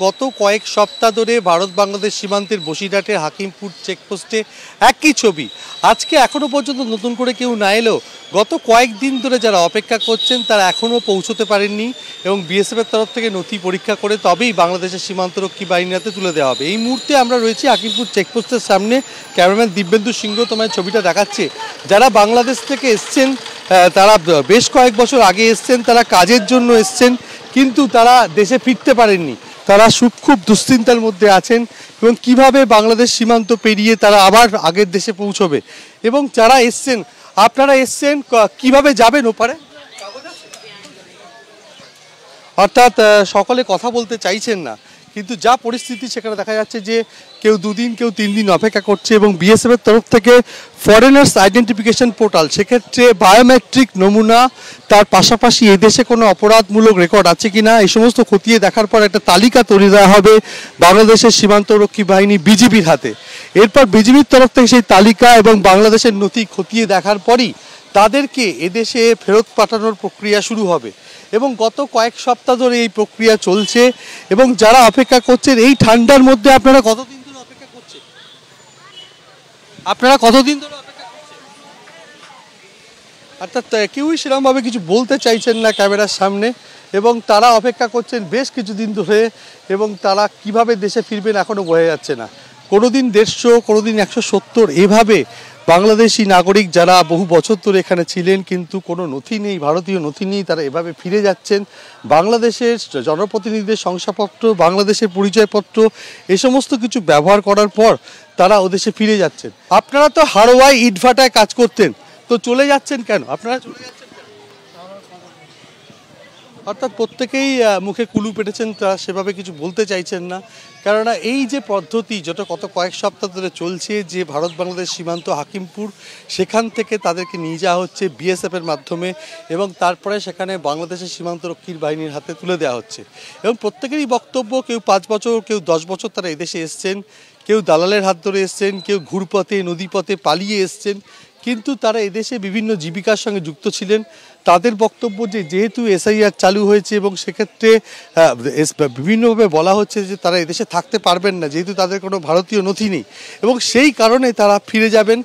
গত কয়েক সপ্তাহ ধরে ভারত বাংলাদেশ সীমান্তের বসিরহাটের হাকিমপুর চেকপোস্টে একই ছবি। আজকে এখনও পর্যন্ত নতুন করে কেউ না এলেও গত কয়েকদিন ধরে যারা অপেক্ষা করছেন তারা এখনও পৌঁছতে পারেননি এবং বিএসএফের তরফ থেকে নথি পরীক্ষা করে তবেই বাংলাদেশের সীমান্তরক্ষী বাহিনীর হাতে তুলে দেওয়া হবে। এই মুহূর্তে আমরা রয়েছি হাকিমপুর চেকপোস্টের সামনে। ক্যামেরাম্যান দিব্যেন্দু সিংহ তোমায় ছবিটা দেখাচ্ছে। যারা বাংলাদেশ থেকে এসছেন তারা বেশ কয়েক বছর আগে এসছেন, তারা কাজের জন্য এসছেন, কিন্তু তারা দেশে ফিরতে পারেননি। তারা খুব দুশ্চিন্তার মধ্যে আছেন এবং কিভাবে বাংলাদেশ সীমান্ত পেরিয়ে তারা আবার আগের দেশে পৌঁছবে। এবং যারা এসছেন, আপনারা এসছেন কিভাবে যাবেন ওপারে? অর্থাৎ সকলে কথা বলতে চাইছেন না, কিন্তু যা পরিস্থিতি সেখানে দেখা যাচ্ছে যে কেউ 2 দিন কেউ 3 দিন অপেক্ষা করছে। এবং বিএসএফের তরফ থেকে ফরেনার্স আইডেন্টিফিকেশন পোর্টাল, সেক্ষেত্রে বায়োমেট্রিক নমুনা, তার পাশাপাশি এদেশে কোনো অপরাধমূলক রেকর্ড আছে কিনা এই সমস্ত খতিয়ে দেখার পর একটা তালিকা তৈরি দেওয়া হবে বাংলাদেশের সীমান্তরক্ষী বাহিনী বিজিবির হাতে। এরপর বিজিবির তরফ থেকে সেই তালিকা এবং বাংলাদেশের নথি খতিয়ে দেখার পরই তাদেরকে এদেশে ফেরত পাঠানোর প্রক্রিয়া শুরু হবে। এবং গত কয়েক সপ্তাহ ধরে এই প্রক্রিয়া চলছে এবং যারা অপেক্ষা করছেন এই ঠান্ডার মধ্যে আপনারা কতদিন ধরে অপেক্ষা করছেন? অর্থাৎ কেউই সেরকমভাবে কিছু বলতে চাইছেন না ক্যামেরার সামনে এবং তারা অপেক্ষা করছেন বেশ কিছুদিন ধরে। এবং তারা কিভাবে দেশে ফিরবেন এখনও বোঝা যাচ্ছে না। কোনোদিন 150, কোনোদিন 170, এভাবে বাংলাদেশি নাগরিক যারা বহু বছর ধরে এখানে ছিলেন কিন্তু কোনো নথি নেই, ভারতীয় নথি নেই, তারা এভাবে ফিরে যাচ্ছেন। বাংলাদেশের জনপ্রতিনিধিদের শংসাপত্র, বাংলাদেশের পরিচয়পত্র এই সমস্ত কিছু ব্যবহার করার পর তারা ওদেশে ফিরে যাচ্ছেন। আপনারা তো হাড়োয়ায় ইটভাটায় কাজ করতেন, তো চলে যাচ্ছেন কেন? আপনারা চলে যাচ্ছেন কেন? অর্থাৎ প্রত্যেকেই মুখে কুলু পেটেছেন, তারা সেভাবে কিছু বলতে চাইছেন না। কেননা এই যে পদ্ধতি যেটা গত কয়েক সপ্তাহ ধরে চলছে, যে ভারত বাংলাদেশ সীমান্ত হাকিমপুর, সেখান থেকে তাদেরকে নিয়ে যাওয়া হচ্ছে বিএসএফের মাধ্যমে এবং তারপরে সেখানে বাংলাদেশের সীমান্তরক্ষীর বাহিনীর হাতে তুলে দেওয়া হচ্ছে। এবং প্রত্যেকেরই বক্তব্য, কেউ 5 বছর, কেউ 10 বছর তারা এদেশে এসছেন, কেউ দালালের হাত ধরে এসছেন, কেউ ঘুরপথে নদীপথে পালিয়ে এসছেন, কিন্তু তারা এদেশে বিভিন্ন জীবিকার সঙ্গে যুক্ত ছিলেন। তাদের বক্তব্য যে যেহেতু এসআইআর চালু হয়েছে এবং সেক্ষেত্রে বিভিন্নভাবে বলা হচ্ছে যে তারা এদেশে থাকতে পারবেন না যেহেতু তাদের কোনো ভারতীয় নথি নেই এবং সেই কারণে তারা ফিরে যাবেন।